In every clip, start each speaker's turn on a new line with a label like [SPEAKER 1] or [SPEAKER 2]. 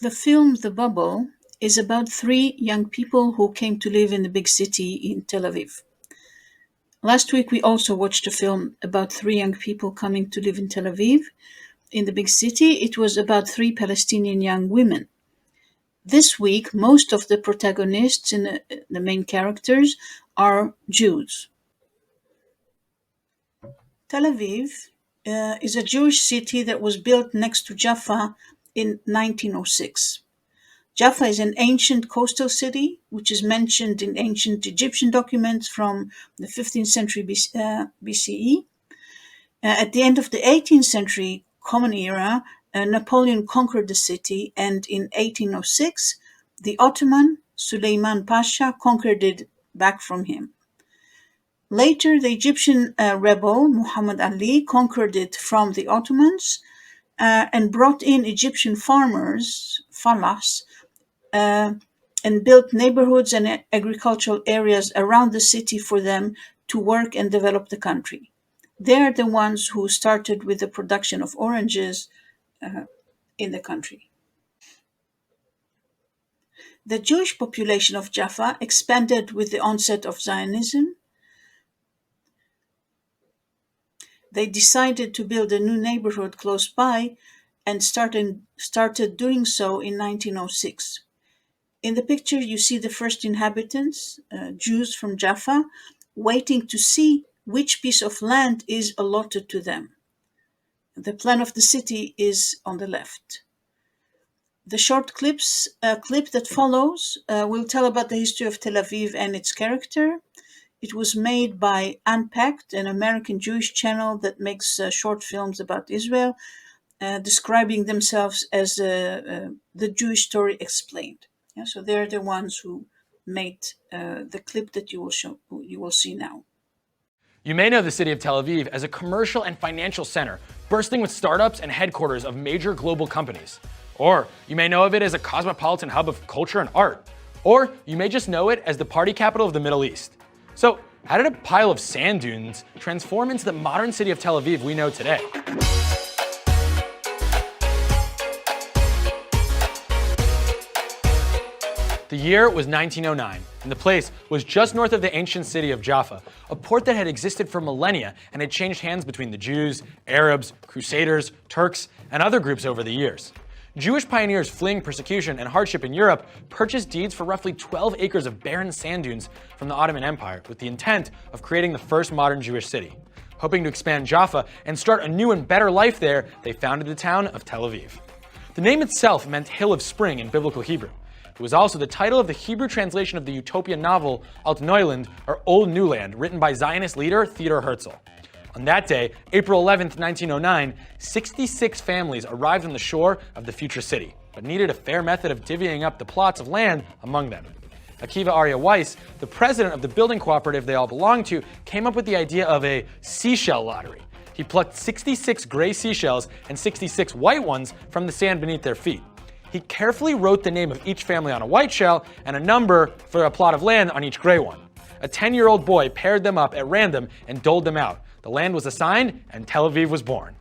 [SPEAKER 1] The film The Bubble is about three young people who came to live in the big city in Tel Aviv. Last week, we also watched a film about three young people coming to live in Tel Aviv, in the big city. It was about three Palestinian young women. This week, most of the protagonists and the main characters are Jews. Tel Aviv is a Jewish city that was built next to Jaffa in 1906. Jaffa is an ancient coastal city, which is mentioned in ancient Egyptian documents from the 15th century BCE. At the end of the 18th century Common Era, Napoleon conquered the city, and in 1806, the Ottoman Suleiman Pasha conquered it back from him. Later, the Egyptian rebel Muhammad Ali conquered it from the Ottomans and brought in Egyptian farmers, fallahs, and built neighborhoods and agricultural areas around the city for them to work and develop the country. They're the ones who started with the production of oranges in the country. The Jewish population of Jaffa expanded with the onset of Zionism. They decided to build a new neighborhood close by and started doing so in 1906. In the picture, you see the first inhabitants, Jews from Jaffa, waiting to see which piece of land is allotted to them. The plan of the city is on the left. The short clip that follows will tell about the history of Tel Aviv and its character. It was made by Unpacked, an American Jewish channel that makes short films about Israel, describing themselves as the Jewish story explained. Yeah, so they're the ones who made the clip that you will see now.
[SPEAKER 2] You may know the city of Tel Aviv as a commercial and financial center, bursting with startups and headquarters of major global companies. Or you may know of it as a cosmopolitan hub of culture and art. Or you may just know it as the party capital of the Middle East. So how did a pile of sand dunes transform into the modern city of Tel Aviv we know today? The year was 1909, and the place was just north of the ancient city of Jaffa, a port that had existed for millennia and had changed hands between the Jews, Arabs, Crusaders, Turks, and other groups over the years. Jewish pioneers fleeing persecution and hardship in Europe purchased deeds for roughly 12 acres of barren sand dunes from the Ottoman Empire with the intent of creating the first modern Jewish city. Hoping to expand Jaffa and start a new and better life there, they founded the town of Tel Aviv. The name itself meant Hill of Spring in Biblical Hebrew. It was also the title of the Hebrew translation of the utopian novel Alt Neuland, or Old New Land, written by Zionist leader Theodor Herzl. On that day, April 11, 1909, 66 families arrived on the shore of the future city, but needed a fair method of divvying up the plots of land among them. Akiva Arya Weiss, the president of the building cooperative they all belonged to, came up with the idea of a seashell lottery. He plucked 66 gray seashells and 66 white ones from the sand beneath their feet. He carefully wrote the name of each family on a white shell and a number for a plot of land on each gray one. A 10-year-old boy paired them up at random and doled them out. The land was assigned, and Tel Aviv was born.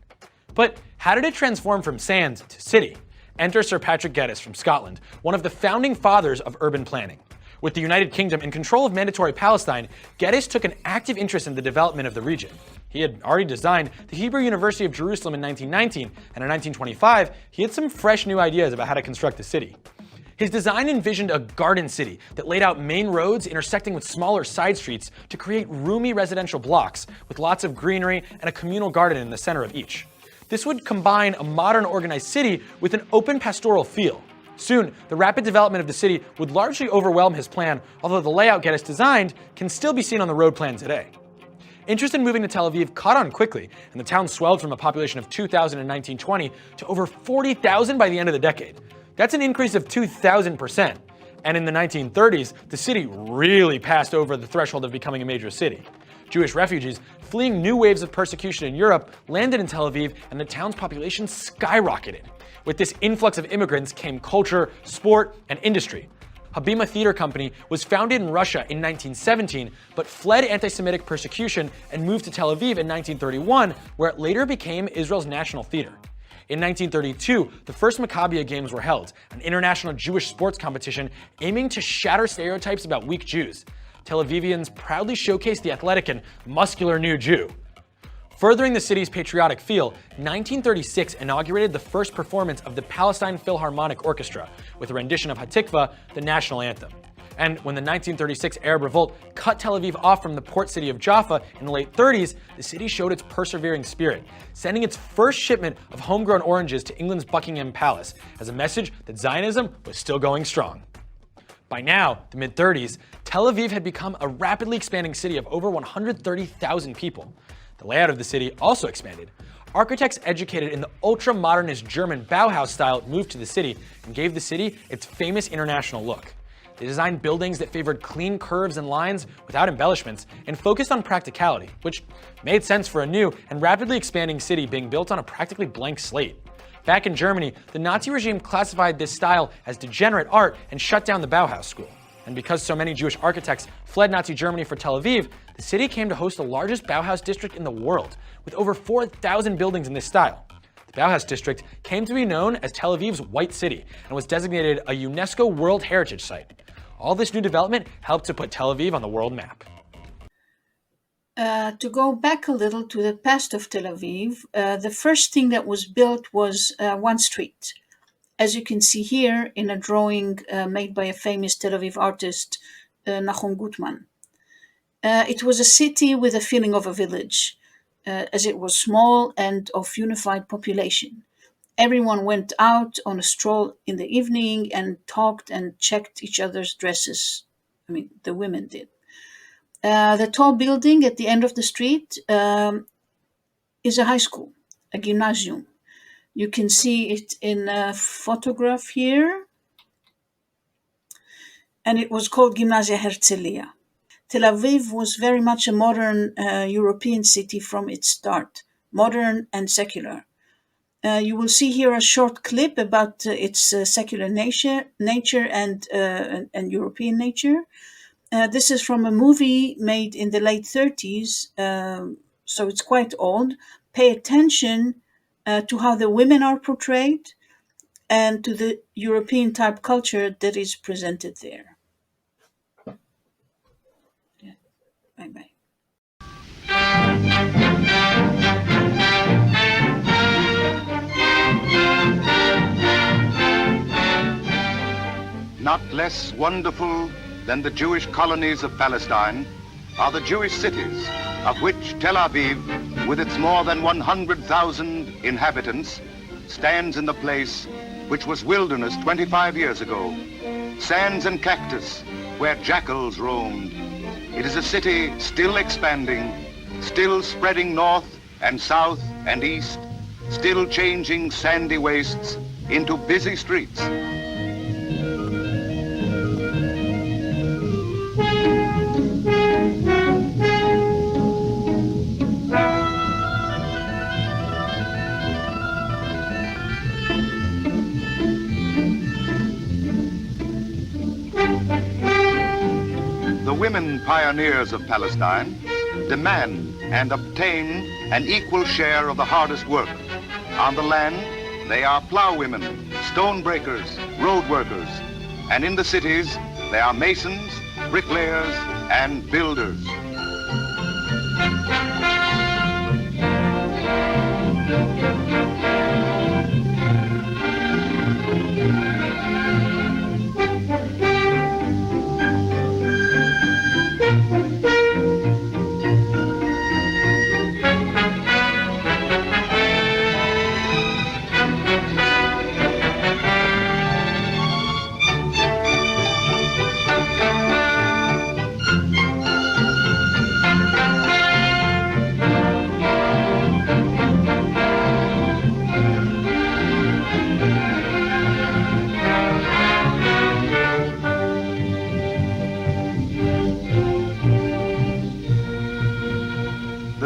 [SPEAKER 2] But how did it transform from sand to city? Enter Sir Patrick Geddes from Scotland, one of the founding fathers of urban planning. With the United Kingdom in control of Mandatory Palestine, Geddes took an active interest in the development of the region. He had already designed the Hebrew University of Jerusalem in 1919, and in 1925, he had some fresh new ideas about how to construct the city. His design envisioned a garden city that laid out main roads intersecting with smaller side streets to create roomy residential blocks with lots of greenery and a communal garden in the center of each. This would combine a modern organized city with an open pastoral feel. Soon, the rapid development of the city would largely overwhelm his plan, although the layout Geddes designed can still be seen on the road plan today. Interest in moving to Tel Aviv caught on quickly, and the town swelled from a population of 2,000 in 1920 to over 40,000 by the end of the decade. That's an increase of 2,000%. And in the 1930s, the city really passed over the threshold of becoming a major city. Jewish refugees fleeing new waves of persecution in Europe landed in Tel Aviv, and the town's population skyrocketed. With this influx of immigrants came culture, sport, and industry. Habima Theater Company was founded in Russia in 1917, but fled anti-Semitic persecution and moved to Tel Aviv in 1931, where it later became Israel's national theater. In 1932, the first Maccabiah Games were held, an international Jewish sports competition aiming to shatter stereotypes about weak Jews. Tel Avivians proudly showcased the athletic and muscular new Jew. Furthering the city's patriotic feel, 1936 inaugurated the first performance of the Palestine Philharmonic Orchestra with a rendition of Hatikva, the national anthem. And when the 1936 Arab Revolt cut Tel Aviv off from the port city of Jaffa in the late 30s, the city showed its persevering spirit, sending its first shipment of homegrown oranges to England's Buckingham Palace as a message that Zionism was still going strong. By now, the mid-30s, Tel Aviv had become a rapidly expanding city of over 130,000 people. The layout of the city also expanded. Architects educated in the ultra-modernist German Bauhaus style moved to the city and gave the city its famous international look. They designed buildings that favored clean curves and lines without embellishments and focused on practicality, which made sense for a new and rapidly expanding city being built on a practically blank slate. Back in Germany, the Nazi regime classified this style as degenerate art and shut down the Bauhaus school. And because so many Jewish architects fled Nazi Germany for Tel Aviv, the city came to host the largest Bauhaus district in the world, with over 4,000 buildings in this style. The Bauhaus district came to be known as Tel Aviv's White City and was designated a UNESCO World Heritage Site. All this new development helped to put Tel Aviv on the world map.
[SPEAKER 1] To go back a little to the past of Tel Aviv, the first thing that was built was one street. As you can see here in a drawing made by a famous Tel Aviv artist, Nahum Gutman. It was a city with a feeling of a village, as it was small and of unified population. Everyone went out on a stroll in the evening and talked and checked each other's dresses. I mean, the women did. The tall building at the end of the street is a high school, a gymnasium. You can see it in a photograph here. And it was called Gymnasia Herzliya. Tel Aviv was very much a modern European city from its start, modern and secular. You will see here a short clip about its secular nature and European nature. This is from a movie made in the late 30s, so it's quite old. Pay attention to how the women are portrayed and to the European type culture that is presented there. Yeah. Bye-bye.
[SPEAKER 3] Not less wonderful than the Jewish colonies of Palestine are the Jewish cities, of which Tel Aviv, with its more than 100,000 inhabitants, stands in the place which was wilderness 25 years ago, sands and cactus where jackals roamed. It is a city still expanding, still spreading north and south and east, still changing sandy wastes into busy streets. The women pioneers of Palestine demand and obtain an equal share of the hardest work. On the land, they are plowwomen, stone breakers, road workers, and in the cities, they are masons, bricklayers, and builders.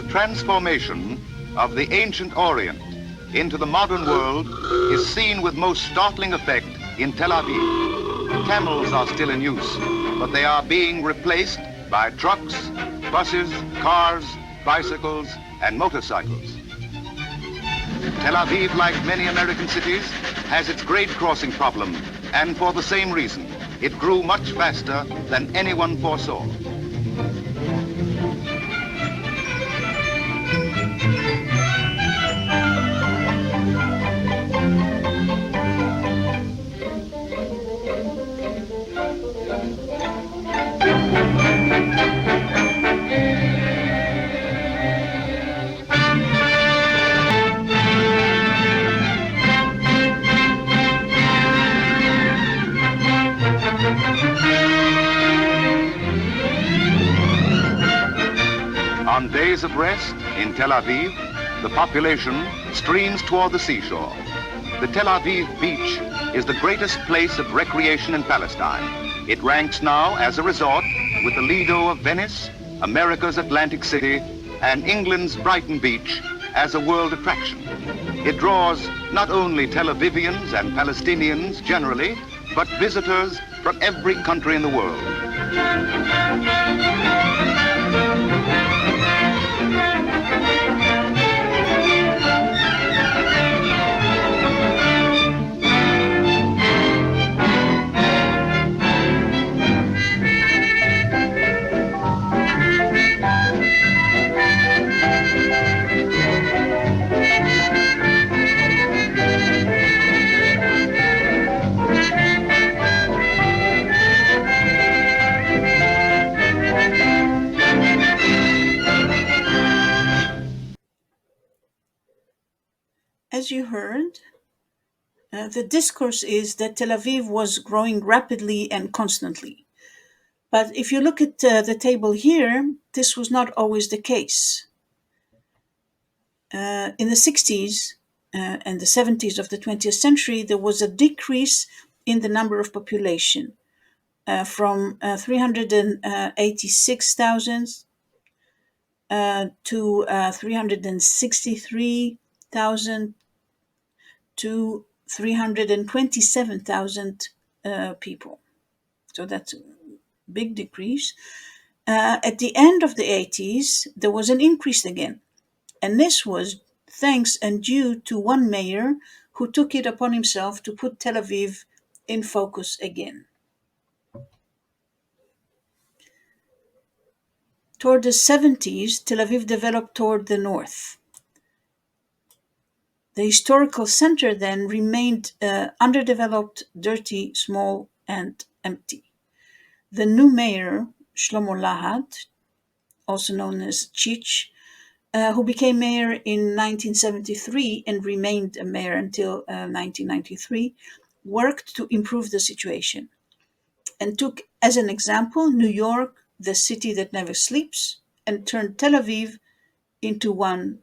[SPEAKER 3] Transformation of the ancient Orient into the modern world is seen with most startling effect in Tel Aviv. Camels are still in use, but they are being replaced by trucks, buses, cars, bicycles, and motorcycles. Tel Aviv, like many American cities, has its grade crossing problem, and for the same reason, it grew much faster than anyone foresaw. On days of rest in Tel Aviv, the population streams toward the seashore. The Tel Aviv beach is the greatest place of recreation in Palestine. It ranks now as a resort with the Lido of Venice, America's Atlantic City, and England's Brighton Beach as a world attraction. It draws not only Tel Avivians and Palestinians generally, but visitors from every country in the world.
[SPEAKER 1] As you heard, the discourse is that Tel Aviv was growing rapidly and constantly. But if you look at the table here, this was not always the case. In the 60s and the 70s of the 20th century, there was a decrease in the number of population from 386,000 to 363,000 to 327,000 people. So that's a big decrease. At the end of the 80s, there was an increase again. And this was thanks and due to one mayor who took it upon himself to put Tel Aviv in focus again. Toward the 70s, Tel Aviv developed toward the north. The historical center then remained underdeveloped, dirty, small, and empty. The new mayor, Shlomo Lahat, also known as Chich, who became mayor in 1973 and remained a mayor until 1993, worked to improve the situation and took as an example New York, the city that never sleeps, and turned Tel Aviv into one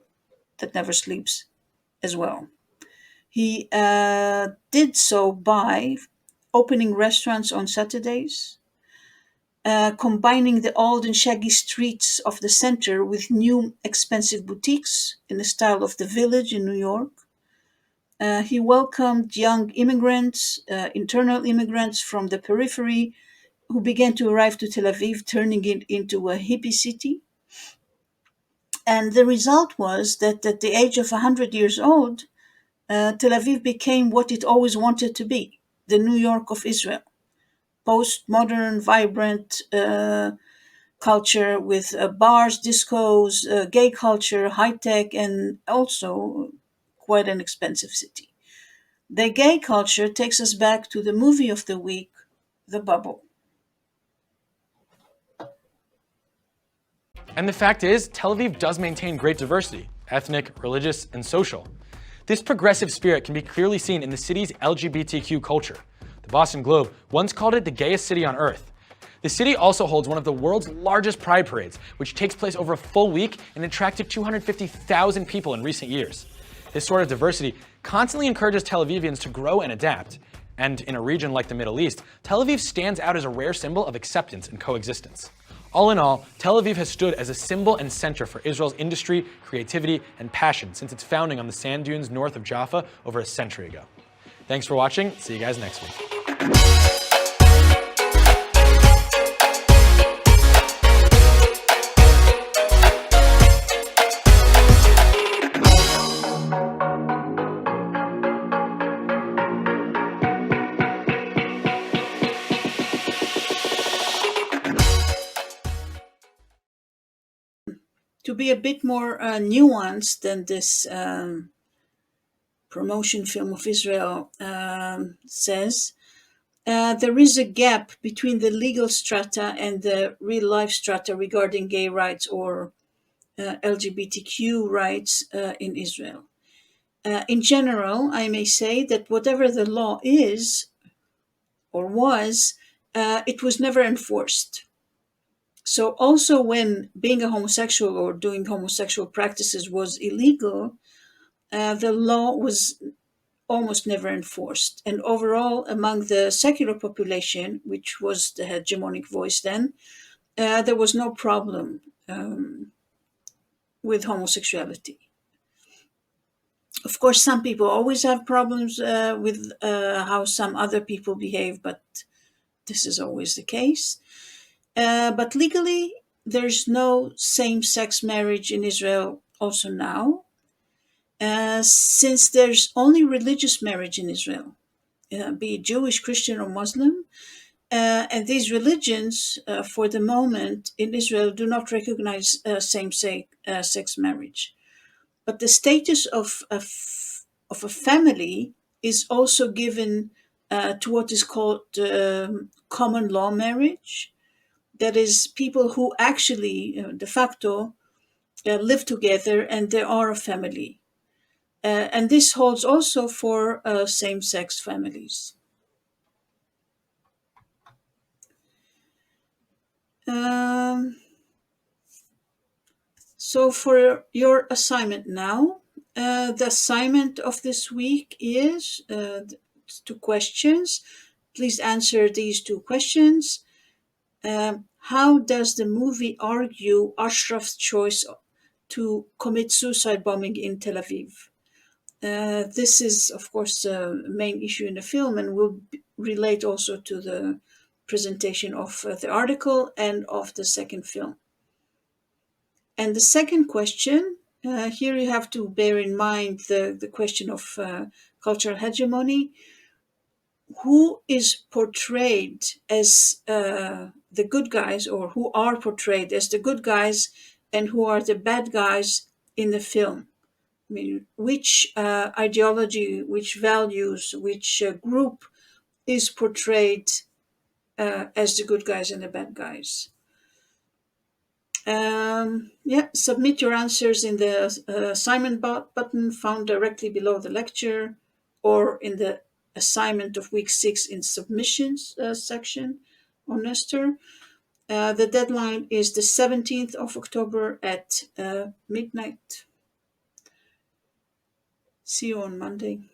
[SPEAKER 1] that never sleeps as well. He did so by opening restaurants on Saturdays, combining the old and shaggy streets of the center with new expensive boutiques in the style of the Village in New York. He welcomed young immigrants, internal immigrants from the periphery who began to arrive to Tel Aviv, turning it into a hippie city. And the result was that at the age of 100 years old, Tel Aviv became what it always wanted to be, the New York of Israel. Postmodern, vibrant culture with bars, discos, gay culture, high-tech, and also quite an expensive city. The gay culture takes us back to the movie of the week, The Bubble.
[SPEAKER 2] And the fact is, Tel Aviv does maintain great diversity, ethnic, religious, and social. This progressive spirit can be clearly seen in the city's LGBTQ culture. The Boston Globe once called it the gayest city on earth. The city also holds one of the world's largest pride parades, which takes place over a full week and attracted 250,000 people in recent years. This sort of diversity constantly encourages Tel Avivians to grow and adapt. And in a region like the Middle East, Tel Aviv stands out as a rare symbol of acceptance and coexistence. All in all, Tel Aviv has stood as a symbol and center for Israel's industry, creativity, and passion since its founding on the sand dunes north of Jaffa over a century ago. Thanks for watching. See you guys next week.
[SPEAKER 1] be a bit more nuanced than this promotion film of Israel says. There is a gap between the legal strata and the real life strata regarding gay rights or LGBTQ rights in Israel. In general, I may say that whatever the law is or was, it was never enforced. So, also when being a homosexual or doing homosexual practices was illegal, the law was almost never enforced. And overall, among the secular population, which was the hegemonic voice then, there was no problem with homosexuality. Of course, some people always have problems with how some other people behave, but this is always the case. But legally, there's no same sex marriage in Israel also now, since there's only religious marriage in Israel, be it Jewish, Christian, or Muslim. And these religions, for the moment, in Israel do not recognize same sex marriage. But the status of a family is also given to what is called common law marriage. That is, people who actually, de facto, live together and they are a family. And this holds also for same sex families. Um, so, for your assignment now, the assignment of this week is 2 questions. Please answer these 2 questions. How does the movie argue Ashraf's choice to commit suicide bombing in Tel Aviv? This is, of course, the main issue in the film and will relate also to the presentation of the article and of the second film. And the second question, here you have to bear in mind the question of cultural hegemony. Who is portrayed as the good guys, or who are portrayed as the good guys, and who are the bad guys in the film? I mean, which ideology, which values, which group is portrayed as the good guys and the bad guys? Submit your answers in the assignment button found directly below the lecture, or in the assignment of week 6 in submissions section on Nestor. The deadline is the 17th of October at midnight. See you on Monday.